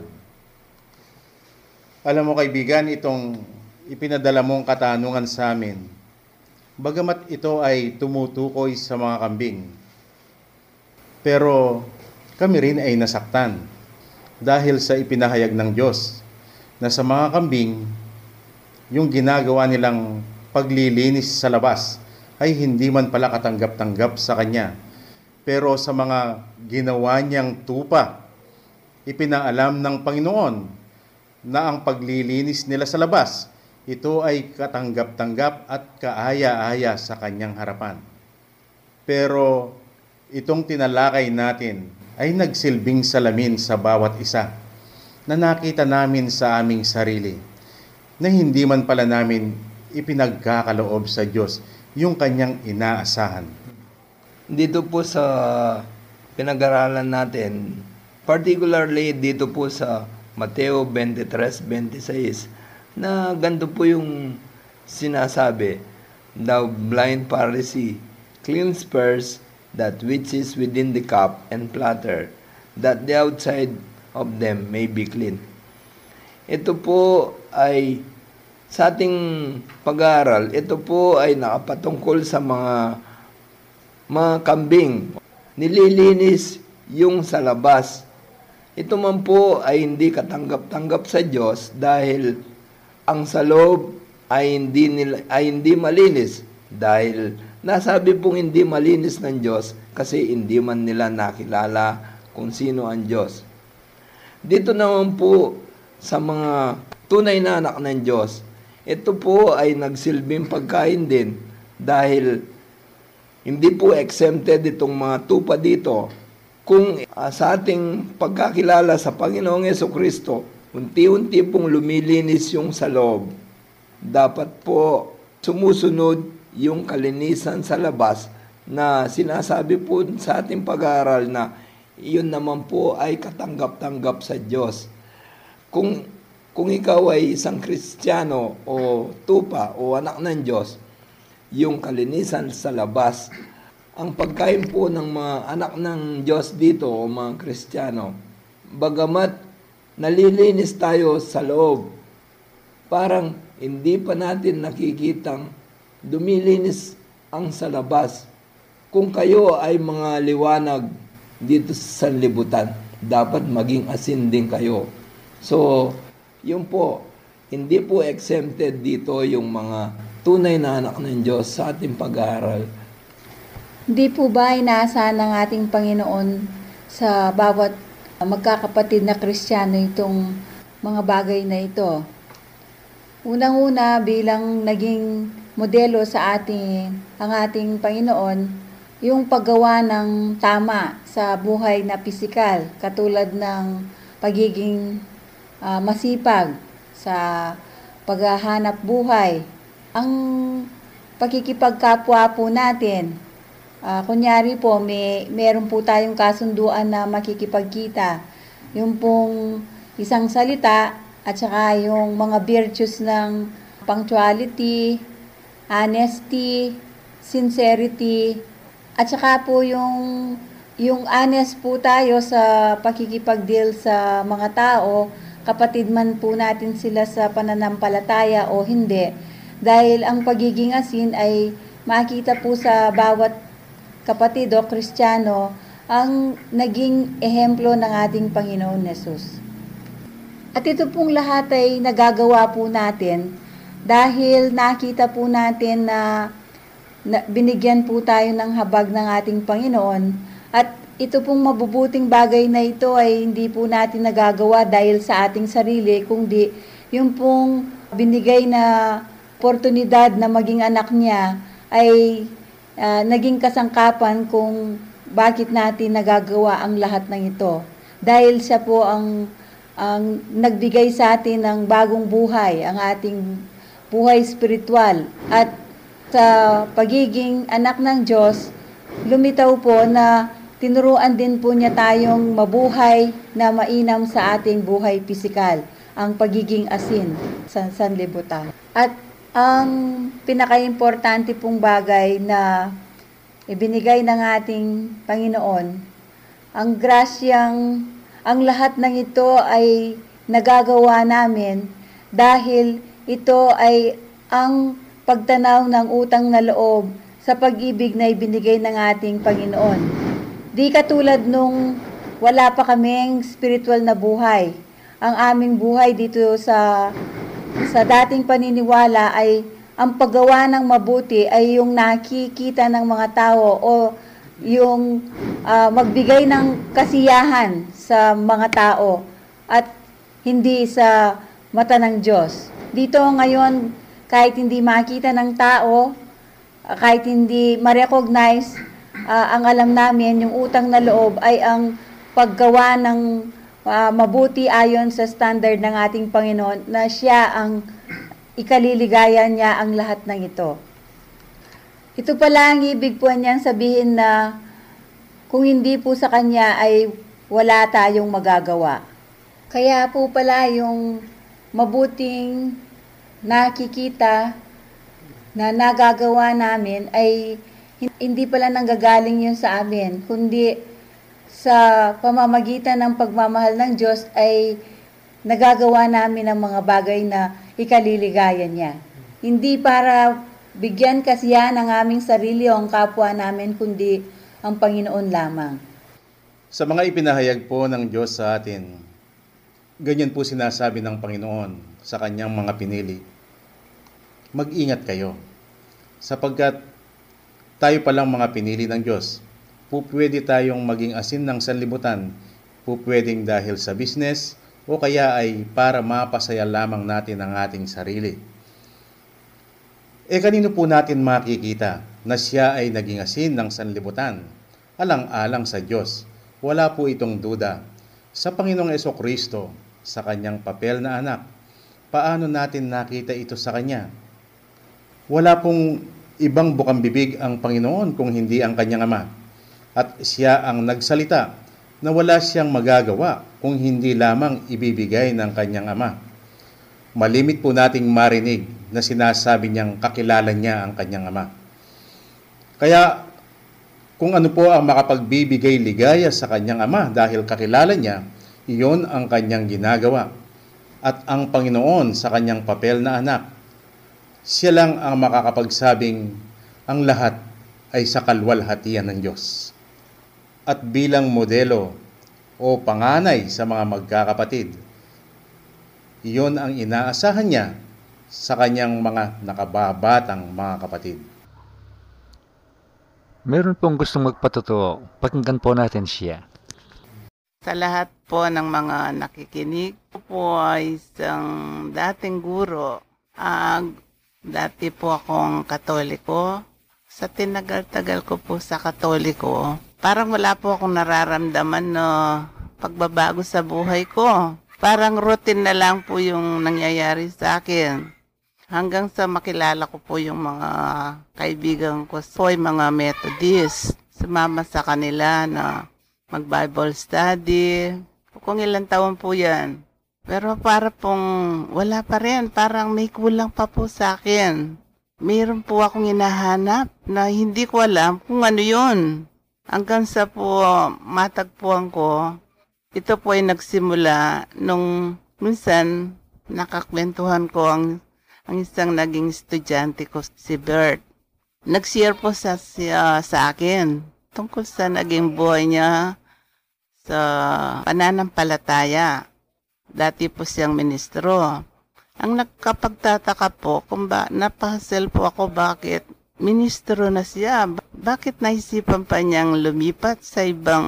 [SPEAKER 4] Alam mo kaibigan, itong ipinadala mong katanungan sa amin, bagamat ito ay tumutukoy sa mga kambing, pero kami rin ay nasaktan dahil sa ipinahayag ng Diyos na sa mga kambing, yung ginagawa nilang paglilinis sa labas ay hindi man pala katanggap-tanggap sa Kanya. Pero sa mga ginawa niyang tupa, ipinaalam ng Panginoon na ang paglilinis nila sa labas, ito ay katanggap-tanggap at kaaya-aya sa Kanyang harapan. Pero itong tinalakay natin ay nagsilbing salamin sa bawat isa na nakita namin sa aming sarili na hindi man pala namin ipinagkakaloob sa Diyos yung Kanyang inaasahan.
[SPEAKER 8] Dito po sa pinag-aralan natin, particularly dito po sa Mateo 23:26, na ganito po yung sinasabi, "Thou blind Pharisee, cleanse first that which is within the cup and platter, that the outside of them may be clean." Ito po ay sa ating pag-aaral, ito po ay nakapatungkol sa mga kambing. Nililinis yung sa labas. Ito man po ay hindi katanggap-tanggap sa Diyos dahil ang sa loob ay hindi malinis, dahil nasabi pong hindi malinis ng Diyos kasi hindi man nila nakilala kung sino ang Diyos. Dito naman po sa mga tunay na anak ng Diyos, ito po ay nagsilbing pagkain din dahil hindi po exempted itong mga tupa dito. Kung sa ating pagkakilala sa Panginoong Jesucristo, unti-unti pong lumilinis yung sa loob, dapat po sumusunod yung kalinisan sa labas na sinasabi po sa ating pag-aaral na iyon naman po ay katanggap-tanggap sa Diyos. Kung ikaw ay isang Kristiyano o tupa o anak ng Diyos, yung kalinisan sa labas, ang pagkain po ng mga anak ng Diyos dito o mga Kristiyano, bagamat nalilinis tayo sa loob, parang hindi pa natin nakikitang dumilinis ang sa labas. Kung kayo ay mga liwanag dito sa sanlibutan, dapat maging asin din kayo. So, yun po, hindi po exempted dito yung mga tunay na anak ng Diyos sa ating pag-aaral.
[SPEAKER 9] Hindi po ba inaasahan ng ating Panginoon sa bawat magkakapatid na Kristiyano itong mga bagay na ito? Unang-una, bilang naging modelo sa ang ating Panginoon, yung paggawa ng tama sa buhay na pisikal, katulad ng pagiging masipag sa paghahanap buhay. Ang pakikipagkapwa po natin, kunyari po, meron po tayong kasunduan na makikipagkita. Yung pong isang salita at saka yung mga virtues ng punctuality, honesty, sincerity, at saka po yung honest po tayo sa pakikipag-deal sa mga tao, kapatid man po natin sila sa pananampalataya o hindi. Dahil ang pagiging asin ay makita po sa bawat kapatid o Kristiyano ang naging ehemplo ng ating Panginoon Hesus. At ito pong lahat ay nagagawa po natin dahil nakita po natin na binigyan po tayo ng habag ng ating Panginoon, at ito pong mabubuting bagay na ito ay hindi po natin nagagawa dahil sa ating sarili, kundi yung pong binigay na oportunidad na maging anak niya ay naging kasangkapan kung bakit natin nagagawa ang lahat ng ito. Dahil siya po ang nagbigay sa atin ng bagong buhay, ang ating buhay spiritual. At sa pagiging anak ng Diyos, lumitaw po na tinuruan din po niya tayong mabuhay na mainam sa ating buhay pisikal, ang pagiging asin sa sanlibutan. At ang pinaka-importante pong bagay na ibinigay ng ating Panginoon, ang grasyang, ang lahat ng ito ay nagagawa namin dahil ito ay ang pagtanaw ng utang na loob sa pag-ibig na ibinigay ng ating Panginoon. Di katulad nung wala pa kaming spiritual na buhay. Ang aming buhay dito sa dating paniniwala ay ang paggawa ng mabuti ay yung nakikita ng mga tao o yung magbigay ng kasiyahan sa mga tao at hindi sa mata ng Diyos. Dito ngayon, kahit hindi makita ng tao, kahit hindi ma-recognize, ang alam namin, yung utang na loob ay ang paggawa ng mabuti ayon sa standard ng ating Panginoon na siya ang ikaliligayan niya ang lahat ng ito. Ito pala ang ibig po niyang sabihin na kung hindi po sa Kanya ay wala tayong magagawa. Kaya po pala yung mabuting nakikita na nagagawa namin ay hindi pala nanggagaling yun sa amin, kundi sa pamamagitan ng pagmamahal ng Diyos ay nagagawa namin ang mga bagay na ikaliligayan niya. Hindi para bigyan kasiyahan ang aming sarili o ang kapwa namin, kundi ang Panginoon lamang.
[SPEAKER 4] Sa mga ipinahayag po ng Diyos sa atin, ganyan po sinasabi ng Panginoon sa kanyang mga pinili. Mag-ingat kayo, sapagkat tayo palang mga pinili ng Diyos. Pupwede tayong maging asin ng sanlibutan, pupwedeng dahil sa business, o kaya ay para mapasaya lamang natin ang ating sarili. Kanino po natin makikita na siya ay naging asin ng sanlibutan? Alang-alang sa Diyos. Wala po itong duda. Sa Panginoong Jesucristo, sa kanyang papel na anak, paano natin nakita ito sa kanya? Wala pong ibang bukang bibig ang Panginoon kung hindi ang kanyang ama. At siya ang nagsalita na wala siyang magagawa kung hindi lamang ibibigay ng kanyang ama. Malimit po nating marinig na sinasabi niyang kakilala niya ang kanyang ama. Kaya kung ano po ang makapagbibigay ligaya sa kanyang ama dahil kakilala niya, iyon ang kanyang ginagawa. At ang Panginoon sa kanyang papel na anak, siya lang ang makakapagsabing ang lahat ay sa kalwalhatian ng Diyos. At bilang modelo o panganay sa mga magkakapatid, iyon ang inaasahan niya sa kanyang mga nakababatang mga kapatid.
[SPEAKER 10] Meron pong gustong magpatotoo. Pakinggan po natin siya.
[SPEAKER 11] Sa lahat po ng mga nakikinig, po ay isang dating guro. Dati po akong Katoliko. Sa tinagal-tagal ko po sa Katoliko, parang wala po akong nararamdaman na pagbabago sa buhay ko. parang routine na lang po yung nangyayari sa akin. Hanggang sa makilala ko po yung mga kaibigan ko po, yung mga Methodist. Sumama sa kanila na mag-Bible study. Kung ilang taon po yan. Pero para pong wala pa rin. Parang may kulang pa po sa akin. Mayroon po akong hinahanap na hindi ko alam kung ano yun. Hanggang sa po matagpuan ko, ito po ay nagsimula nung minsan nakakwentuhan ko ang isang naging estudyante ko, si Bert. Nag-share po sa akin tungkol sa naging buhay niya sa pananampalataya. Dati po siyang ministro. Ang nagkapagtataka po, napahasel po ako bakit ministro na siya. Bakit naisipan pa niyang lumipat sa ibang,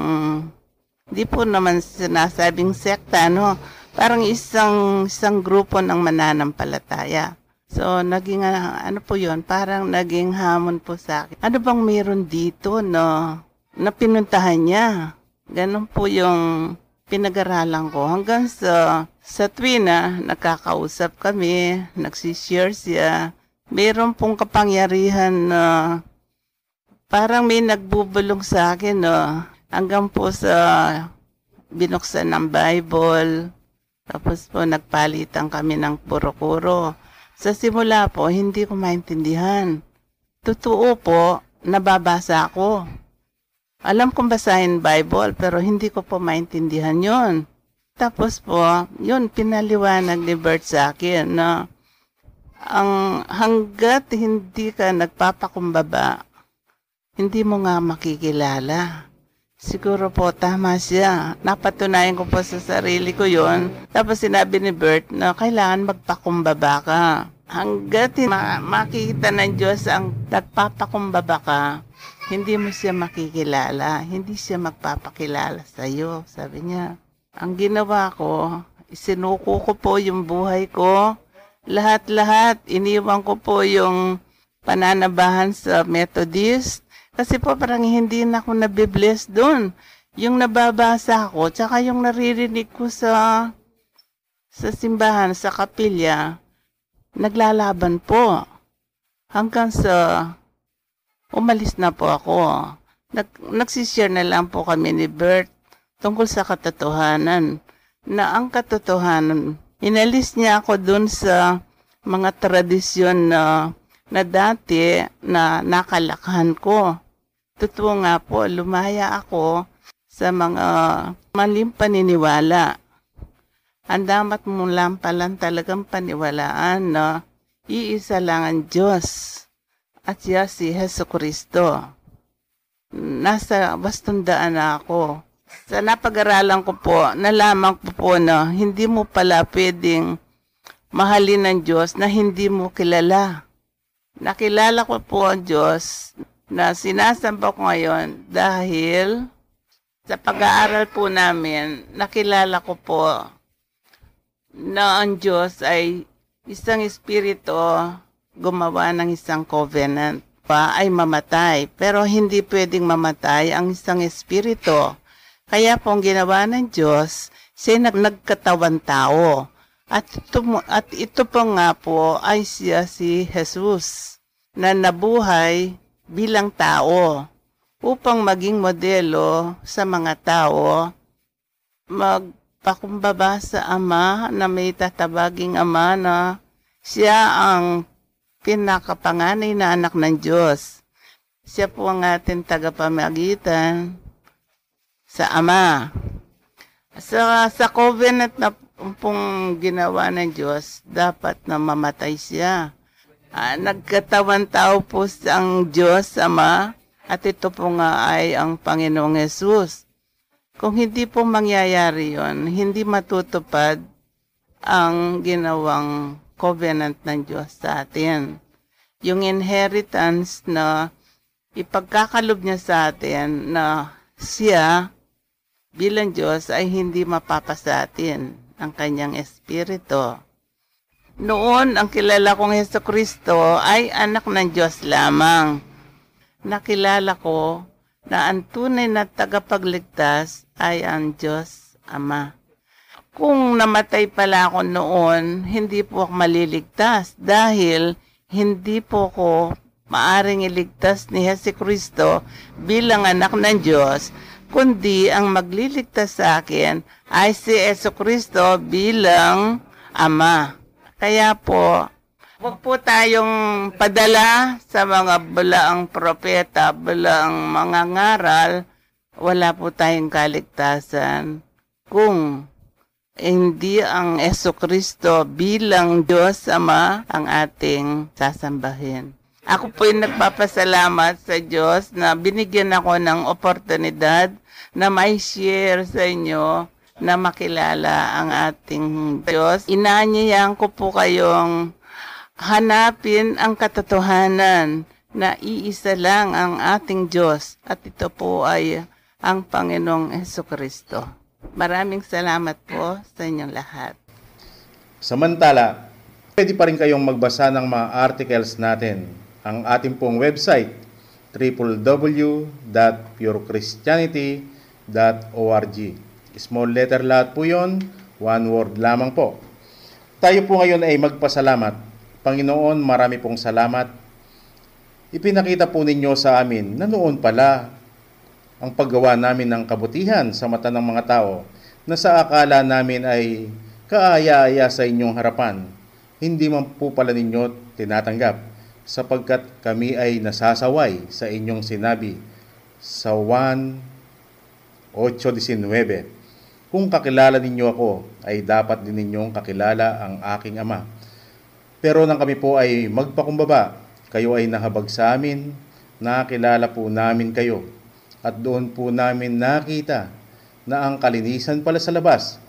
[SPEAKER 11] di po naman sinasabing sekta, no? Parang isang grupo ng mananampalataya. So, naging ano po yun, parang naging hamon po sa akin. Ano bang meron dito na pinuntahan niya? Ganon po yung pinag-aralan ko. Hanggang sa tuwi na nakakausap kami, nagsishare siya. Meron pong kapangyarihan na parang may nagbubulong sa akin. No? Hanggang po sa binuksan ng Bible. Tapos po nagpalitan kami ng puro-kuro. Sa simula po, hindi ko maintindihan. Totoo po, nababasa ako. Alam kong basahin Bible, pero hindi ko po maintindihan yon. Tapos po, yun, pinaliwanag ni Bert sa akin na hanggat hindi ka nagpapakumbaba, hindi mo nga makikilala. Siguro po, tama siya. Napatunayan ko po sa sarili ko yon. Tapos sinabi ni Bert na kailangan magpakumbaba ka. Hanggat makikita ng Diyos ang nagpapakumbaba ka, hindi mo siya makikilala. Hindi siya magpapakilala sa iyo, sabi niya. Ang ginawa ko, isinuko ko po yung buhay ko. Lahat-lahat, iniwan ko po yung pananabahan sa Methodist. Kasi po parang hindi na ako nabibless doon. Yung nababasa ko, tsaka yung naririnig ko sa simbahan, sa kapilya, naglalaban po. Hanggang sa umalis na po ako. Nagsishare na lang po kami ni Bert tungkol sa katotohanan. Na ang katotohanan, inalis niya ako doon sa mga tradisyon na dati na nakalakhan ko. Totoo nga po, lumaya ako sa mga maling paniniwala. Ang dapat mo lang palang talagang paniwalaan na iisa lang ang Diyos at siya si Jesucristo. Nasa bastundaan na ako. Sa napag-aralan ko po, nalaman ko po na hindi mo pala pwedeng mahalin ng Diyos na hindi mo kilala. Nakilala ko po ang Diyos na sinasamba ko ngayon dahil sa pag-aaral po namin, nakilala ko po na ang Diyos ay isang espiritu gumawa ng isang covenant pa ay mamatay. Pero hindi pwedeng mamatay ang isang espiritu. Kaya po ang ginawa ng Diyos, siya nagkatawan tao. At ito po nga po ay siya si Jesus na nabuhay bilang tao upang maging modelo sa mga tao, magpakumbaba sa Ama na may tatabaging Ama na siya ang pinakapanganay na anak ng Diyos. Siya po ang ating tagapamagitan sa Ama. Sa covenant na pong ginawa ng Diyos, dapat na mamatay siya. Nagkatawan tao po ang Diyos Ama at ito po nga ay ang Panginoong Yesus. Kung hindi po mangyayari yon, hindi matutupad ang ginawang covenant ng Diyos sa atin. Yung inheritance na ipagkakalob niya sa atin na siya bilang Diyos ay hindi mapapasa atin ang kanyang espiritu. Noon, ang kilala kong Jesucristo ay anak ng Diyos lamang. Nakilala ko na ang tunay na tagapagligtas ay ang Diyos Ama. Kung namatay pala ako noon, hindi po ako maliligtas dahil hindi po ako maaring iligtas ni Jesucristo bilang anak ng Diyos, kundi ang magliligtas sa akin ay si Jesucristo bilang Ama. Kaya po, huwag po tayong padala sa mga bulaang propeta, bulaang mga ngaral, wala po tayong kaligtasan kung hindi ang Jesucristo bilang Diyos Ama ang ating sasambahin. Ako po'y nagpapasalamat sa Diyos na binigyan ako ng oportunidad na may share sa inyo na makilala ang ating Diyos. Inaanyayahan ko po kayong hanapin ang katotohanan na iisa lang ang ating Diyos at ito po ay ang Panginoong Jesucristo. Maraming salamat po sa inyong lahat.
[SPEAKER 4] Samantala, pwede pa rin kayong magbasa ng mga articles natin. Ang ating pong website, www.purechristianity.org. Small letter lahat po yun, one word lamang po. Tayo po ngayon ay magpasalamat. Panginoon, marami pong salamat. Ipinakita po ninyo sa amin na noon pala ang paggawa namin ng kabutihan sa mata ng mga tao na sa akala namin ay kaaya-aya sa inyong harapan. Hindi man po pala ninyo tinatanggap sapagkat kami ay nasasaway sa inyong sinabi sa 1:8-19. Kung kakilala ninyo ako, ay dapat din ninyong kakilala ang aking Ama. Pero nang kami po ay magpakumbaba, kayo ay nahabag sa amin, nakilala po namin kayo. At doon po namin nakita na ang kalinisan pala sa labas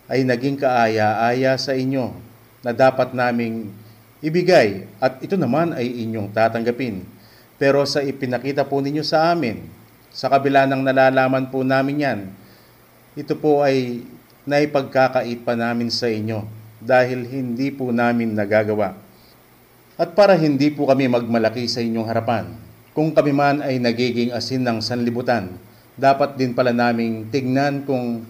[SPEAKER 4] ay naging kaaya-aya sa inyo na dapat naming ibigay at ito naman ay inyong tatanggapin. Pero sa ipinakita po ninyo sa amin, sa kabila ng nalalaman po namin yan, ito po ay naipagkakait pa namin sa inyo dahil hindi po namin nagagawa. At para hindi po kami magmalaki sa inyong harapan, kung kami man ay nagiging asin ng sanlibutan, dapat din pala naming tignan kung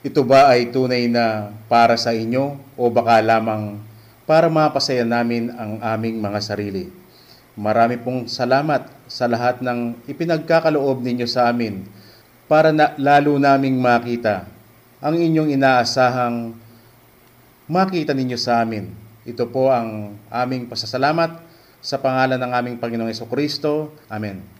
[SPEAKER 4] ito ba ay tunay na para sa inyo o baka lamang para mapasaya namin ang aming mga sarili. Marami pong salamat sa lahat ng ipinagkakaloob ninyo sa amin para lalo naming makita ang inyong inaasahang makita ninyo sa amin. Ito po ang aming pasasalamat sa pangalan ng aming Panginoong Jesucristo. Amen.